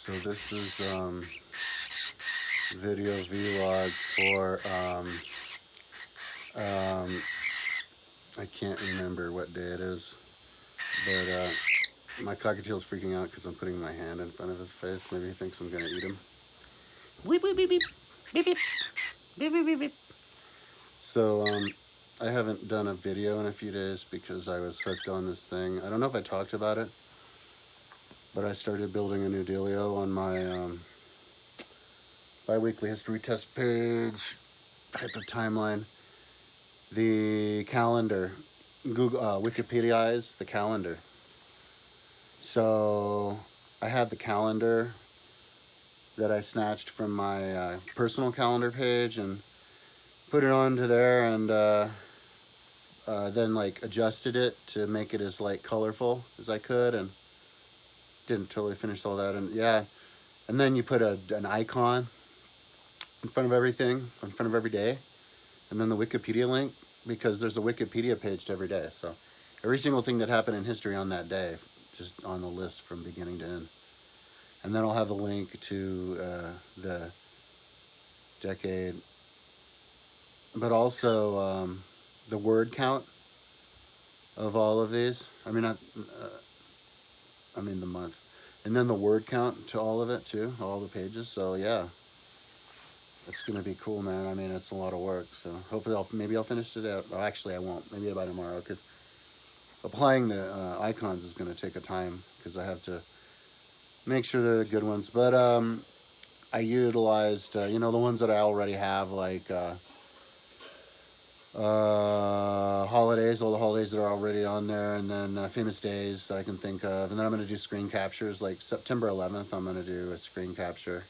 So this is video vlog for um, I can't remember what day it is, but my cockatiel's freaking out because I'm putting my hand in front of his face. Maybe he thinks I'm gonna eat him. Beep beep beep beep beep beep beep beep beep beep. So I haven't done a video in a few days because I was hooked on this thing. I don't know if I talked about it, but I started building a new dealio on my bi-weekly history test page type of timeline. The calendar, Google Wikipedia the calendar. So I had the calendar that I snatched from my personal calendar page and put it onto there, and then like adjusted it to make it as like colorful as I could, and didn't totally finish all that. And yeah, and then you put an icon in front of everything, in front of every day, and then the Wikipedia link, because there's a Wikipedia page to every day. So every single thing that happened in history on that day, just on the list from beginning to end. And then I'll have a link to the decade, but also the word count of all of these. I mean, I mean the month. And then the word count to all of it too, all the pages. So yeah, it's gonna be cool, man. I mean, it's a lot of work. So hopefully, maybe I'll finish today. Or actually, I won't. Maybe by tomorrow, because applying the icons is gonna take a time, because I have to make sure they're the good ones. But I utilized, you know, the ones that I already have, like holidays, all the holidays that are already on there, and then famous days that I can think of. And then I'm gonna do screen captures, like September 11th. I'm gonna do a screen capture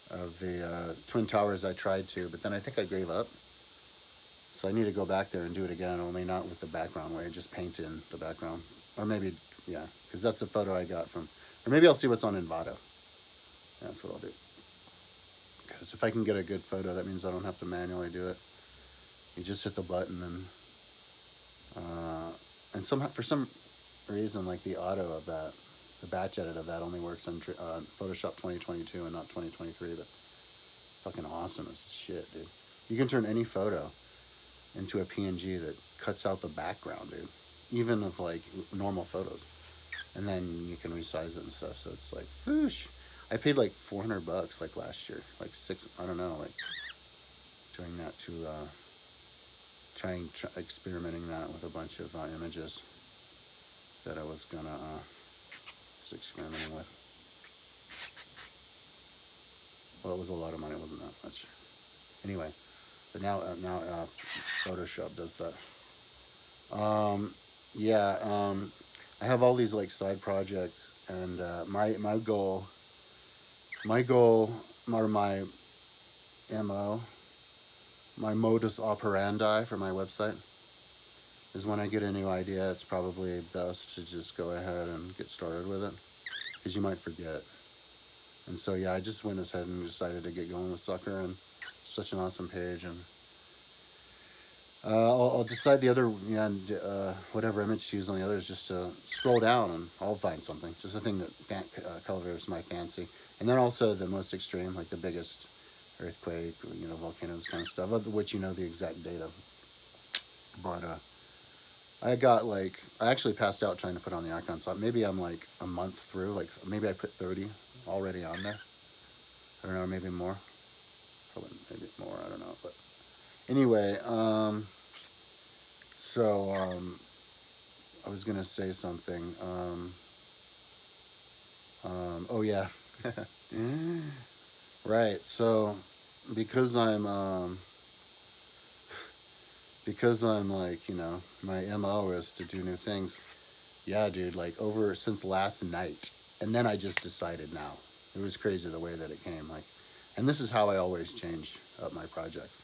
of the Twin Towers. I tried to, but then I think I gave up. So I need to go back there and do it again, only not with the background way, just paint in the background. Or maybe, yeah, because that's a photo I got from, or maybe I'll see what's on Envato. That's what I'll do. Because if I can get a good photo, that means I don't have to manually do it. You just hit the button, and somehow, for some reason, like the auto of that, the batch edit of that only works on Photoshop 2022 and not 2023, but fucking awesome as shit, dude. You can turn any photo into a PNG that cuts out the background, dude. Even of like normal photos. And then you can resize it and stuff, so it's like, whoosh. I paid like $400 like last year, like I don't know, like doing that to, experimenting that with a bunch of images that I was gonna, just experimenting with. Well, it was a lot of money, it wasn't that much. Anyway, but now Photoshop does that. Yeah, I have all these like side projects, and my goal, or my MO, my modus operandi for my website is, when I get a new idea, it's probably best to just go ahead and get started with it, because you might forget. And so yeah, I just went ahead and decided to get going with Sucker, and such an awesome page. And I'll decide the other, yeah, whatever image to use on the others, just to scroll down and I'll find something. It's just a thing that cultivates my fancy. And then also the most extreme, like the biggest earthquake, you know, volcanoes kind of stuff, of which you know the exact date of. But I actually passed out trying to put on the icon, so maybe I'm like a month through, like maybe I put 30 already on there. I don't know, maybe more. Probably maybe more, I don't know. But anyway, so I was gonna say something. Oh yeah. Right, so because I'm like, you know, my MO is to do new things. Yeah, dude, like since last night. And then I just decided now. It was crazy the way that it came. Like, and this is how I always change up my projects.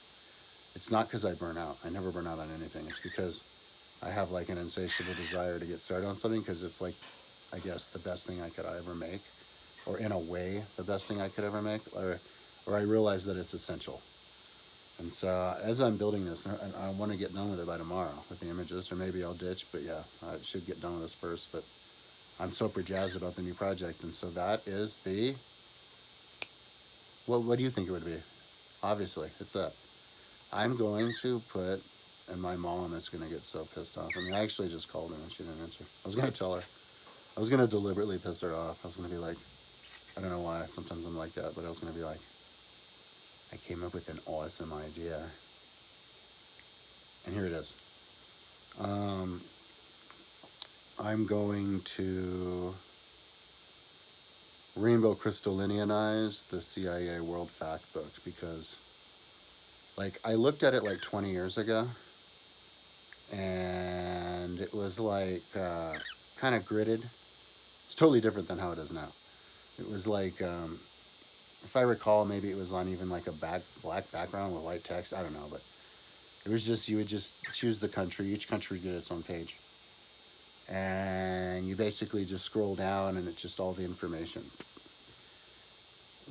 It's not because I burn out. I never burn out on anything. It's because I have like an insatiable desire to get started on something, because it's like, I guess, the best thing I could ever make, or in a way, the best thing I could ever make, or I realize that it's essential. And so as I'm building this, I want to get done with it by tomorrow with the images, or maybe I'll ditch, but yeah, I should get done with this first. But I'm super jazzed about the new project. And so that is the, what do you think it would be? Obviously, it's that. I'm going to put, and my mom is going to get so pissed off. I mean, I actually just called her and she didn't answer. I was going to tell her. I was going to deliberately piss her off. I was going to be like, I don't know why. Sometimes I'm like that, but I was going to be like, I came up with an awesome idea. And here it is. I'm going to rainbow crystallineanize the CIA World Factbook because, like, I looked at it like 20 years ago, and it was like kind of gridded. It's totally different than how it is now. It was like, if I recall, maybe it was on even like a black background with white text. I don't know, but it was just, you would just choose the country. Each country would get its own page. And you basically just scroll down and it's just all the information.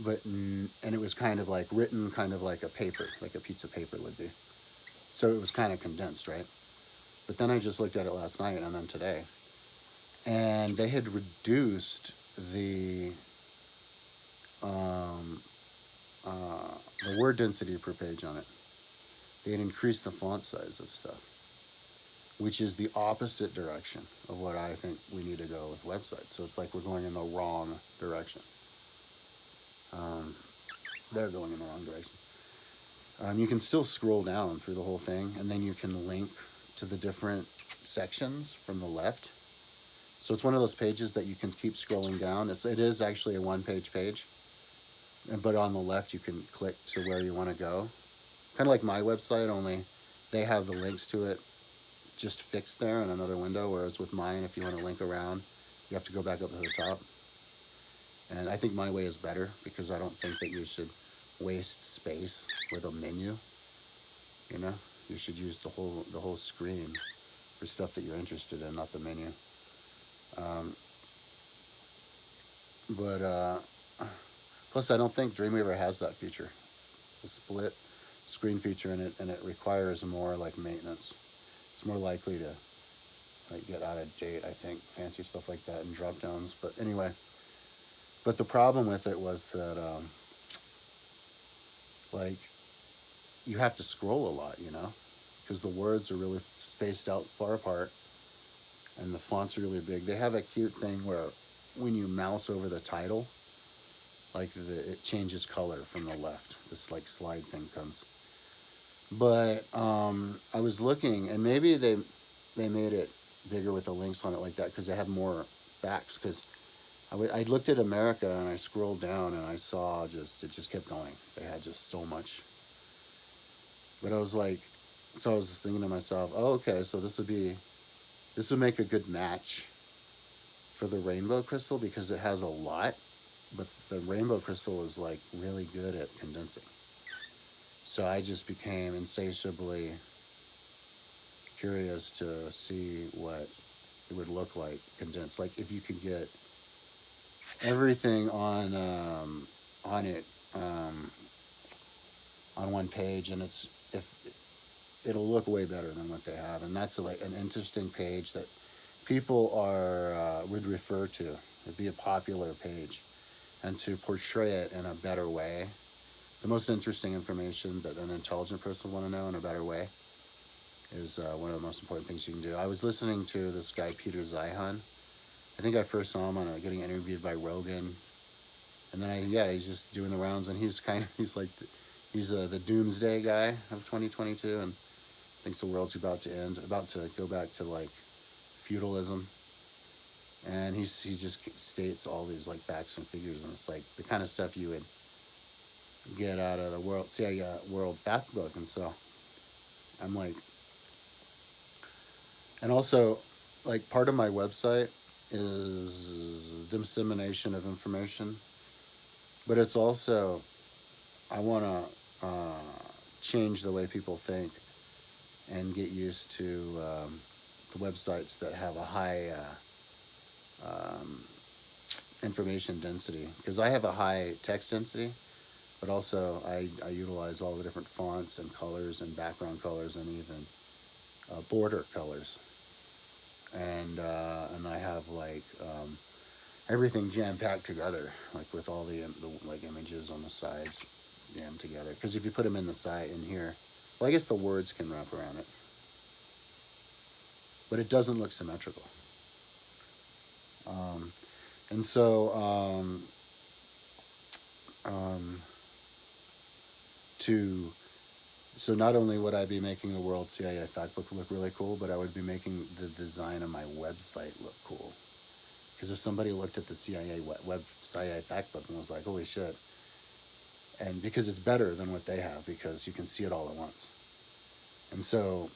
And it was kind of like written kind of like a paper, like a piece of paper would be. So it was kind of condensed, right? But then I just looked at it last night and then today. And they had reduced the word density per page on it. They had increased the font size of stuff, which is the opposite direction of what I think we need to go with websites. So it's like we're going in the wrong direction. They're going in the wrong direction. You can still scroll down through the whole thing, and then you can link to the different sections from the left. So it's one of those pages that you can keep scrolling down. It is actually a one-page page, but on the left you can click to where you want to go. Kind of like my website, only they have the links to it just fixed there in another window, whereas with mine, if you want to link around, you have to go back up to the top. And I think my way is better because I don't think that you should waste space with a menu. You know, you should use the whole screen for stuff that you're interested in, not the menu. Plus, I don't think Dreamweaver has that feature, the split screen feature in it, and it requires more like maintenance. It's more likely to like get out of date, I think, fancy stuff like that and drop downs. But anyway, but the problem with it was that like you have to scroll a lot, you know, because the words are really spaced out far apart and the fonts are really big. They have a cute thing where when you mouse over the title, like it changes color from the left. This like slide thing comes. But I was looking, and maybe they made it bigger with the links on it like that because they have more facts. Because I looked at America and I scrolled down and I saw it just kept going. They had just so much. But I was like, so I was just thinking to myself, oh, okay, so this would make a good match for the rainbow crystal because it has a lot, but the rainbow crystal is like really good at condensing. So I just became insatiably curious to see what it would look like condensed. Like if you could get everything on it on one page, and it'll look way better than what they have, and that's like an interesting page that people would refer to. It'd be a popular page, and to portray it in a better way. The most interesting information that an intelligent person would want to know in a better way is one of the most important things you can do. I was listening to this guy, Peter Zeihan. I think I first saw him getting interviewed by Rogan. And then he's just doing the rounds, and he's the doomsday guy of 2022 and thinks the world's about to end, about to go back to like feudalism. And he just states all these like facts and figures, and it's like the kind of stuff you would get out of the world. See, I got World Factbook, and so I'm like, and also, like part of my website is dissemination of information, but it's also I want to change the way people think and get used to the websites that have a high information density, because I have a high text density. But also, I utilize all the different fonts and colors and background colors and even border colors. And I have like everything jam-packed together, like with all the like images on the sides jammed together. Because if you put them in the side in here, well, I guess the words can wrap around it, but it doesn't look symmetrical. And so to so not only would I be making the World CIA Factbook look really cool, but I would be making the design of my website look cool. Because if somebody looked at the CIA Factbook and was like, "Holy shit!" and because it's better than what they have, because you can see it all at once. And so,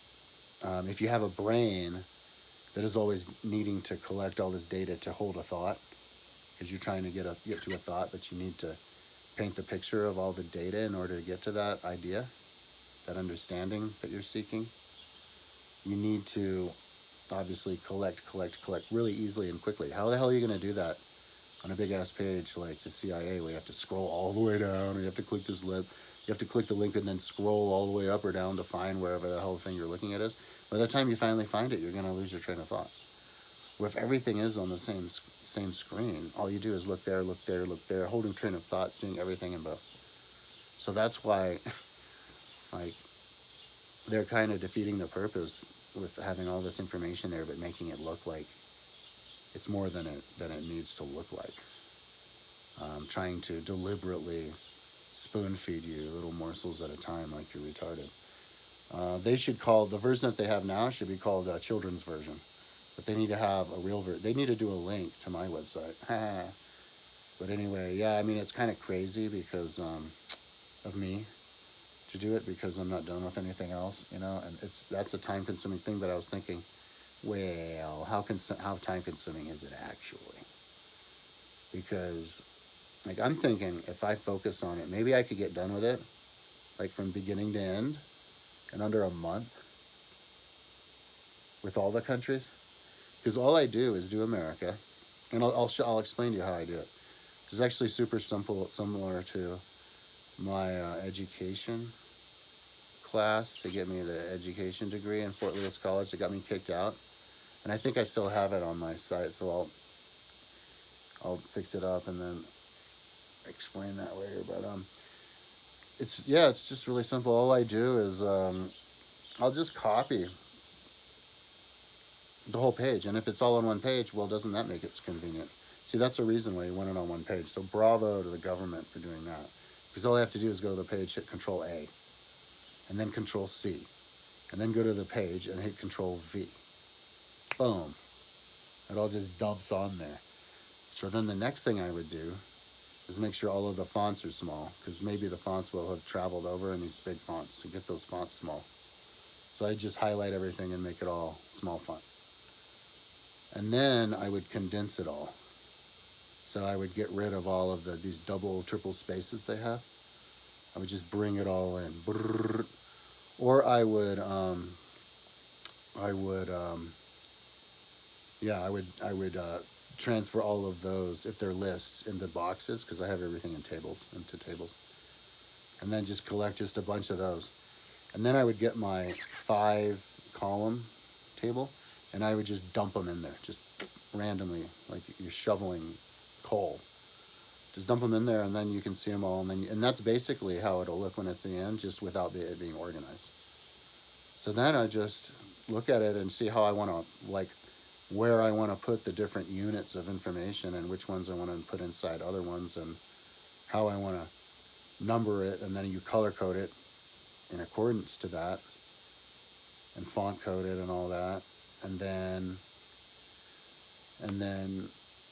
if you have a brain that is always needing to collect all this data to hold a thought, because you're trying to get to a thought, but you need to paint the picture of all the data in order to get to that idea, that understanding that you're seeking. You need to obviously collect really easily and quickly. How the hell are you going to do that on a big ass page like the CIA, where you have to scroll all the way down, or you have to click this link, you have to click the link and then scroll all the way up or down to find wherever the hell thing you're looking at is? By the time you finally find it, you're going to lose your train of thought. Where if everything is on the same screen, all you do is look there, holding train of thought, seeing everything in both. So that's why, like, they're kind of defeating the purpose with having all this information there, but making it look like it's more than it needs to look like. Trying to deliberately spoon feed you little morsels at a time, like you're retarded. They should call the version that they have now should be called a children's version, but they need to have a real version. They need to do a link to my website. But anyway, yeah, I mean, it's kind of crazy because of me to do it, because I'm not done with anything else, you know, and that's a time-consuming thing. But I was thinking, well, how time-consuming is it actually? Because, like, I'm thinking if I focus on it, maybe I could get done with it, like from beginning to end, in under a month, with all the countries. Because all I do is do America, and I'll explain to you how I do it. It's actually super simple, similar to my education class to get me the education degree in Fort Lewis College that got me kicked out, and I think I still have it on my site, so I'll fix it up and then explain that later. But it's just really simple. All I do is I'll just copy the whole page, and if it's all on one page, well, doesn't that make it convenient? See, that's the reason why you want it on one page. So bravo to the government for doing that, because all I have to do is go to the page, hit Control A, and then Control C, and then go to the page and hit Control V. Boom. It all just dumps on there. So then the next thing I would do is make sure all of the fonts are small, because maybe the fonts will have traveled over in these big fonts, to get those fonts small. So I just highlight everything and make it all small font. And then I would condense it all. So I would get rid of all of these double, triple spaces they have. I would just bring it all in. Or I would transfer all of those, if they're lists, into boxes, because I have everything into tables. And then just collect just a bunch of those. And then I would get my 5-column table, and I would just dump them in there, just randomly, like you're shoveling coal. Just dump them in there, and then you can see them all, and that's basically how it'll look when it's the end, just without it being organized. So then I just look at it and see how I want to, like, where I want to put the different units of information, and which ones I want to put inside other ones, and how I want to number it, and then you color code it in accordance to that, and font code it and all that, and then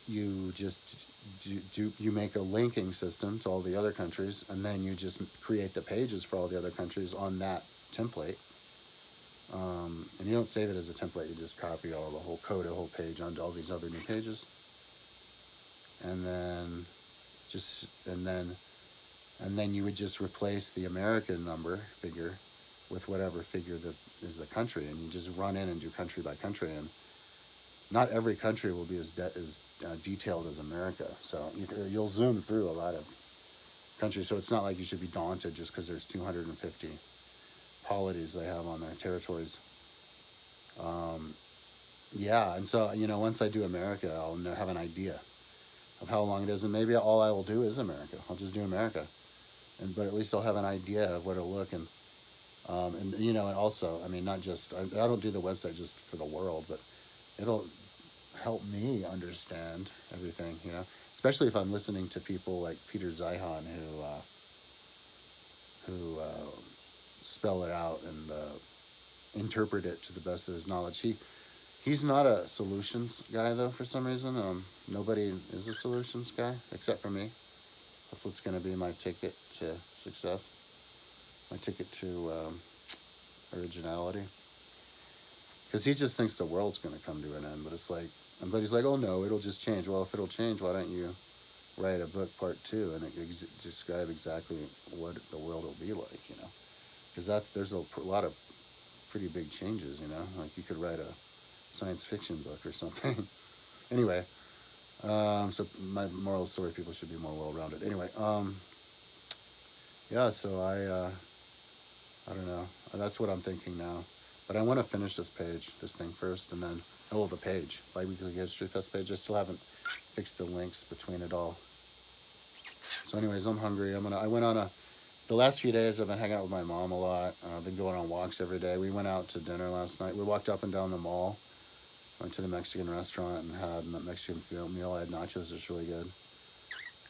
you just you make a linking system to all the other countries, and then you just create the pages for all the other countries on that template. And you don't save it as a template, you just copy the whole code, a whole page onto all these other new pages. And then you would just replace the American figure with whatever figure that is the country, and you just run in and do country by country. And not every country will be as detailed as America, so you'll zoom through a lot of countries. So it's not like you should be daunted just because there's 250 polities they have on their territories. And so, once I do America, I'll have an idea. of how long it is, and maybe all I will do is America. I'll just do America, but at least I'll have an idea of where to look, and you know, and also, I mean, not just I don't do the website just for the world, but it'll help me understand everything, you know, especially if I'm listening to people like Peter Zeihan who spell it out and interpret it to the best of his knowledge. He's not a solutions guy though for some reason. Nobody is a solutions guy except for me. That's what's going to be my ticket to success, my ticket to originality. Because he just thinks the world's going to come to an end, but it's like, but he's like, oh no, it'll just change. Well, if it'll change, why don't you write a book part 2 and describe exactly what the world will be like, you know? Because there's a lot of pretty big changes, you know? Like you could write a science fiction book or something. Anyway, so my moral story, people should be more well-rounded. Anyway, yeah, so I don't know. That's what I'm thinking now. But I want to finish this thing first, and then, the page, Bi-Weekly History Fest page. I still haven't fixed the links between it all. So anyways, I'm hungry. I went on the last few days I've been hanging out with my mom a lot. I've been going on walks every day. We went out to dinner last night. We walked up and down the mall, went to the Mexican restaurant and had a Mexican meal. I had nachos, it was really good.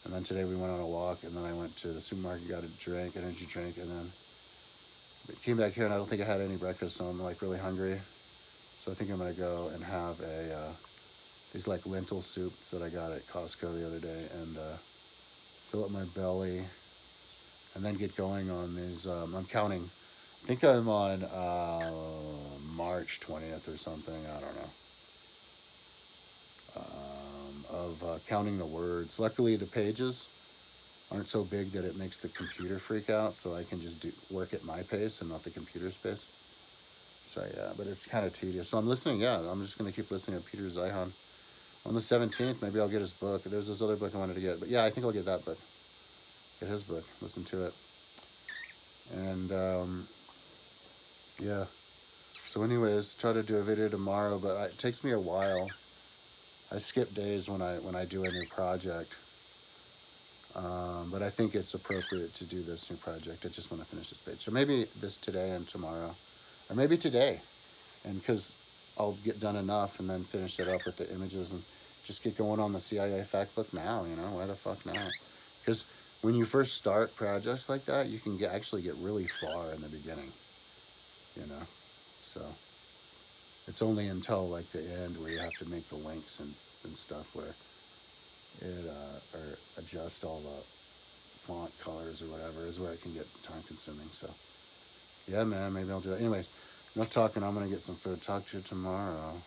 And then today we went on a walk, and then I went to the supermarket, got a energy drink, and then came back here, and I don't think I had any breakfast, so I'm like really hungry. So I think I'm gonna go and have these like lentil soups that I got at Costco the other day, and fill up my belly, and then get going on these. I'm counting. I think I'm on March 20th or something. I don't know. Of counting the words. Luckily, the pages aren't so big that it makes the computer freak out, so I can just work at my pace and not the computer's pace. So yeah, but it's kind of tedious. So I'm listening. Yeah, I'm just gonna keep listening to Peter Zeihan. On the 17th, maybe I'll get his book. There's this other book I wanted to get, but yeah, I think I'll get that book. Get his book. Listen to it. And yeah. So anyways, try to do a video tomorrow, but it takes me a while. I skip days when I do a new project. But I think it's appropriate to do this new project. I just want to finish this page. So maybe this today and tomorrow. Or maybe today. And because I'll get done enough and then finish it up with the images and just get going on the CIA fact book now, you know? Why the fuck now? Because when you first start projects like that, you can actually get really far in the beginning, you know? So it's only until like the end where you have to make the links and stuff where it or adjust all the font colors or whatever is where it can get time consuming. So yeah, man, maybe I'll do that. Anyways, enough talking. I'm gonna get some food. Talk to you tomorrow.